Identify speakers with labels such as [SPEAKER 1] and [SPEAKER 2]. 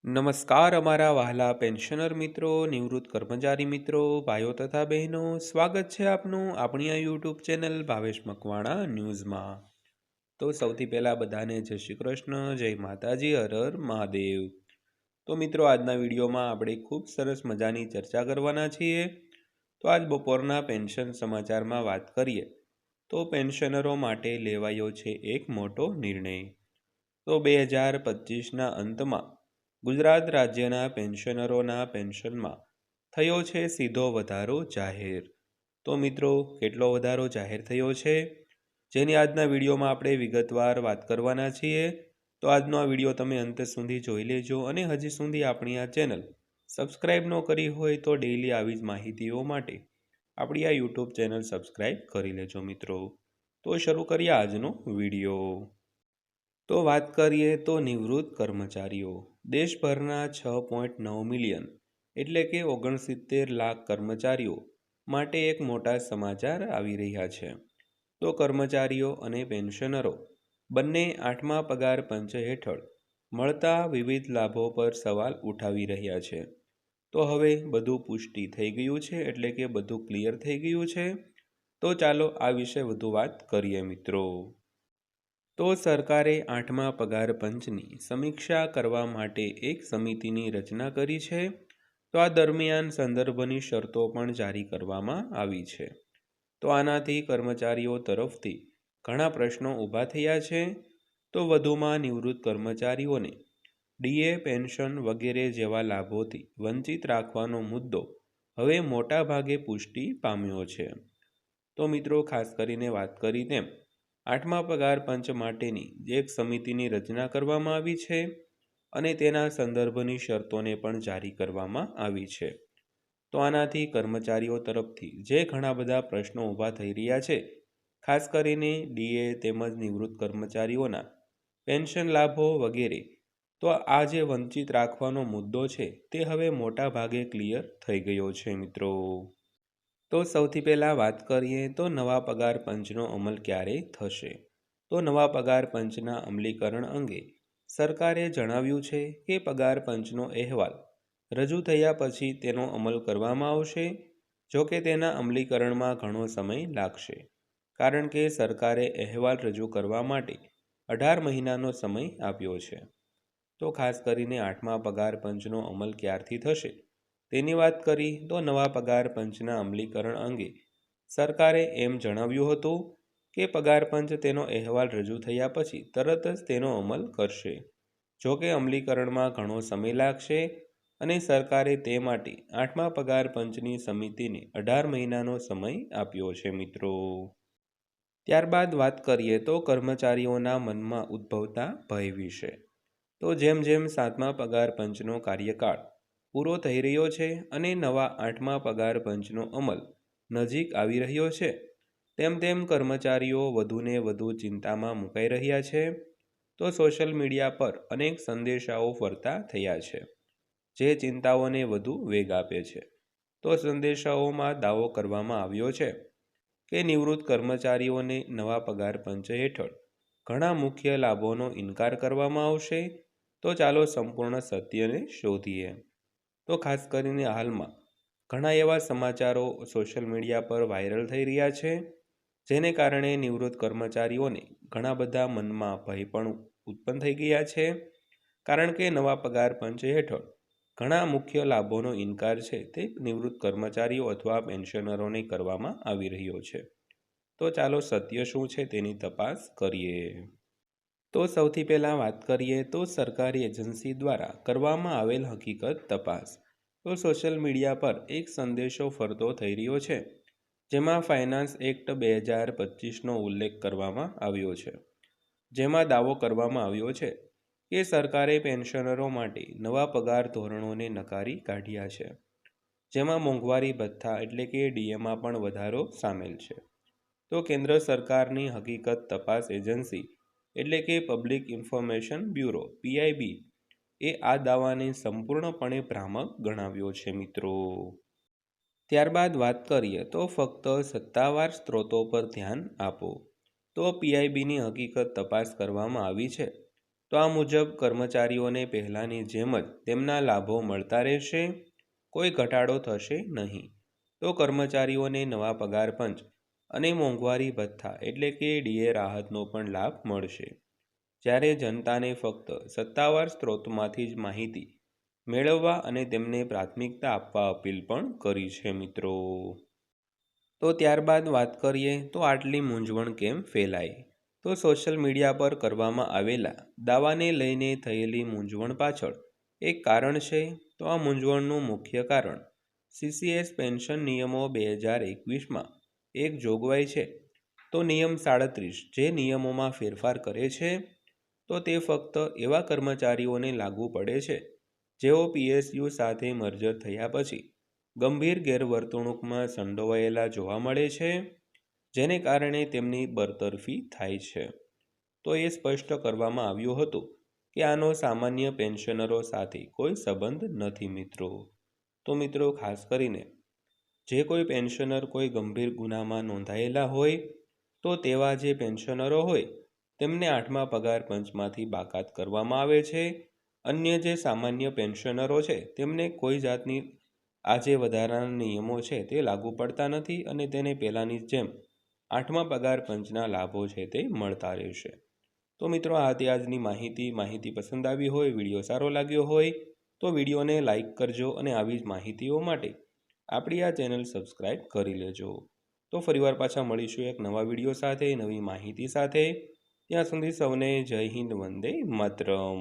[SPEAKER 1] નમસ્કાર અમારા વહાલા પેન્શનર મિત્રો, નિવૃત્ત કર્મચારી મિત્રો, ભાઈઓ તથા બહેનો, સ્વાગત છે આપનું આપણી આ યુટ્યુબ ચેનલ ભાવેશ મકવાણા ન્યૂઝમાં। તો સૌથી પહેલાં બધાને જય શ્રી કૃષ્ણ, જય માતાજી, હર હર મહાદેવ। તો મિત્રો, આજના વિડીયોમાં આપણે ખૂબ સરસ મજાની ચર્ચા કરવાના છીએ। તો આજ બપોરના પેન્શન સમાચારમાં વાત કરીએ તો પેન્શનરો માટે લેવાયો છે એક મોટો નિર્ણય। તો 2025ના અંતમાં ગુજરાત રાજ્યના પેન્શનરોના પેન્શનમાં થયો છે સીધો વધારો જાહેર। તો મિત્રો, કેટલો વધારો જાહેર થયો છે જેની આજના વિડીયોમાં આપણે વિગતવાર વાત કરવાના છીએ। તો આજનો આ વિડીયો તમે અંત સુધી જોઈ લેજો અને હજી સુધી આપણી આ ચેનલ સબસ્ક્રાઈબ ન કરી હોય તો ડેઈલી આવી જ માહિતીઓ માટે આપણી આ યુટ્યુબ ચેનલ સબસ્ક્રાઈબ કરી લેજો મિત્રો। તો શરૂ કરીએ આજનો વિડીયો। તો વાત કરીએ તો નિવૃત્ત કર્મચારીઓ દેશભરના 6.9 મિલિયન એટલે કે 69 લાખ કર્મચારીઓ માટે એક મોટા સમાચાર આવી રહ્યા છે। તો કર્મચારીઓ અને પેન્શનરો બંને 8મા પગાર પંચ હેઠળ મળતા વિવિધ લાભો પર સવાલ ઉઠાવી રહ્યા છે। તો હવે બધું પુષ્ટિ થઈ ગયું છે, એટલે કે બધું ક્લિયર થઈ ગયું છે। તો ચાલો આ વિશે વધુ વાત કરીએ મિત્રો। તો સરકારે 8મા પગાર પંચની સમીક્ષા કરવા માટે એક સમિતિની રચના કરી છે। તો આ દરમિયાન સંદર્ભની શરતો પણ જારી કરવામાં આવી છે। તો આનાથી કર્મચારીઓ તરફથી ઘણા પ્રશ્નો ઊભા થયા છે। તો વધુમાં નિવૃત્ત કર્મચારીઓને ડીએ, પેન્શન વગેરે જેવા લાભોથી વંચિત રાખવાનો મુદ્દો હવે મોટા ભાગે પુષ્ટિ પામ્યો છે। તો મિત્રો, ખાસ કરીને વાત કરી તેમ 8મા પગાર પંચ માટેની એક સમિતિની રચના કરવામાં આવી છે અને તેના સંદર્ભની શરતોને પણ જારી કરવામાં આવી છે। તો આનાથી કર્મચારીઓ તરફથી જે ઘણા બધા પ્રશ્નો ઊભા થઈ રહ્યા છે, ખાસ કરીને ડીએ તેમજ નિવૃત્ત કર્મચારીઓના પેન્શન લાભો વગેરે, તો આ જે વંચિત રાખવાનો મુદ્દો છે તે હવે મોટા ભાગે ક્લિયર થઈ ગયો છે મિત્રો। તો સૌથી પહેલાં વાત કરીએ તો નવા પગાર પંચનો અમલ ક્યારે થશે। તો નવા પગાર પંચના અમલીકરણ અંગે સરકારે જણાવ્યું છે કે પગાર પંચનો અહેવાલ રજૂ થયા પછી તેનો અમલ કરવામાં આવશે। જો કે તેના અમલીકરણમાં ઘણો સમય લાગશે, કારણ કે સરકારે અહેવાલ રજૂ કરવા માટે 18 મહિનાનો સમય આપ્યો છે। તો ખાસ કરીને 8મા પગાર પંચનો અમલ ક્યારથી થશે તેની વાત કરી તો નવા પગાર પંચના અમલીકરણ અંગે સરકારે એમ જણાવ્યું હતું કે પગાર પંચ તેનો અહેવાલ રજૂ થયા પછી તરત જ તેનો અમલ કરશે। જો કે અમલીકરણમાં ઘણો સમય લાગશે અને સરકારે તે માટે 8મા પગાર પંચની સમિતિને 18 મહિનાનો સમય આપ્યો છે મિત્રો। ત્યારબાદ વાત કરીએ તો કર્મચારીઓના મનમાં ઉદ્ભવતા ભય વિશે। તો જેમ જેમ 7મા પગાર પંચનો કાર્યકાળ પૂરો થઈ રહ્યો છે અને નવા 8મા પગાર પંચનો અમલ નજીક આવી રહ્યો છે, તેમ તેમ કર્મચારીઓ વધુને વધુ ચિંતામાં મુકાઈ રહ્યા છે। તો સોશિયલ મીડિયા પર અનેક સંદેશાઓ ફરતા થયા છે જે ચિંતાઓને વધુ વેગ આપે છે। તો સંદેશાઓમાં દાવો કરવામાં આવ્યો છે કે નિવૃત્ત કર્મચારીઓને નવા પગાર પંચ હેઠળ ઘણા મુખ્ય લાભોનો ઇનકાર કરવામાં આવશે। તો ચાલો સંપૂર્ણ સત્યને શોધીએ। તો ખાસ કરીને હાલમાં ઘણા એવા સમાચારો સોશિયલ મીડિયા પર વાયરલ થઈ રહ્યા છે જેને કારણે નિવૃત્ત કર્મચારીઓને ઘણા બધા મનમાં ભય પણ ઉત્પન્ન થઈ ગયા છે, કારણ કે નવા પગાર પંચ હેઠળ ઘણા મુખ્ય લાભોનો ઇનકાર છે તે નિવૃત્ત કર્મચારીઓ અથવા પેન્શનરોને કરવામાં આવી રહ્યો છે। તો ચાલો સત્ય શું છે તેની તપાસ કરીએ। તો સૌથી પહેલાં વાત કરીએ તો સરકારી એજન્સી દ્વારા કરવામાં આવેલ હકીકત તપાસ। તો સોશિયલ મીડિયા પર એક સંદેશો ફરતો થઈ રહ્યો છે જેમાં ફાઇનાન્સ એક્ટ 2025નો ઉલ્લેખ કરવામાં આવ્યો છે, જેમાં દાવો કરવામાં આવ્યો છે કે સરકારે પેન્શનરો માટે નવા પગાર ધોરણોને નકારી કાઢ્યા છે, જેમાં મોંઘવારી ભથ્થા એટલે કે ડીએમાં પણ વધારો સામેલ છે। તો કેન્દ્ર સરકારની હકીકત તપાસ એજન્સી એટલે કે પબ્લિક ઇન્ફોર્મેશન બ્યુરો પીઆઈબી એ આ દાવાને સંપૂર્ણપણે ભ્રામક ગણાવ્યો છે મિત્રો। ત્યારબાદ વાત કરીએ તો ફક્ત સત્તાવાર સ્ત્રોતો પર ધ્યાન આપો। તો પીઆઈબીની હકીકત તપાસ કરવામાં આવી છે। તો તો આ મુજબ કર્મચારીઓને પહેલાંની જેમ જ તેમના લાભો મળતા રહેશે, કોઈ ઘટાડો થશે નહીં. તો કર્મચારીઓને નવા પગાર પંચ અને મોંઘવારી ભથ્થા એટલે કે ડીએ રાહતનો પણ લાભ મળશે, જ્યારે જનતાને ફક્ત સત્તાવાર સ્ત્રોતમાંથી જ માહિતી મેળવવા અને તેમને પ્રાથમિકતા આપવા અપીલ પણ કરી છે મિત્રો. તો ત્યારબાદ વાત કરીએ તો આટલી મૂંઝવણ કેમ ફેલાય? તો સોશિયલ મીડિયા પર કરવામાં આવેલા દાવાને લઈને થયેલી મૂંઝવણ પાછળ એક કારણ છે. તો આ મૂંઝવણનું મુખ્ય કારણ સીસીએસ પેન્શન નિયમો 2021માં એક જોગવાઈ છે. તો નિયમ 37 જે નિયમોમાં ફેરફાર કરે છે, તો તે ફક્ત એવા કર્મચારીઓને લાગુ પડે છે જેઓ પીએસયુ સાથે મર્જર થયા પછી ગંભીર ગેરવર્તણૂકમાં સંડોવાયેલા જોવા મળે છે, જેને કારણે તેમની બરતરફી થાય છે. તો એ સ્પષ્ટ કરવામાં આવ્યું હતું કે આનો સામાન્ય પેન્શનરો સાથે કોઈ સંબંધ નથી મિત્રો. તો મિત્રો ખાસ કરીને જે કોઈ પેન્શનર કોઈ ગંભીર ગુનામાં નોંધાયેલા હોય, તો તેવા જે પેન્શનરો હોય તેમને 8મા પગાર પંચમાંથી બાકાત કરવામાં આવે છે. અન્ય જે સામાન્ય પેન્શનરો છે તેમને કોઈ જાતની આ જે વધારાના નિયમો છે તે લાગુ પડતા નથી અને તેને પહેલાંની જેમ 8મા પગાર પંચના લાભો છે તે મળતા રહેશે. તો મિત્રો આ હતી આજની માહિતી પસંદ આવી હોય, વિડીયો સારો લાગ્યો હોય તો વિડીયોને લાઇક કરજો અને આવી જ માહિતીઓ માટે આપણી આ ચેનલ સબસ્ક્રાઈબ કરી લેજો. તો ફરીવાર પાછા મળીશું એક નવા વિડીયો સાથે, નવી માહિતી સાથે. ત્યાં સુધી સૌને જય હિન્દ, વંદે માતરમ.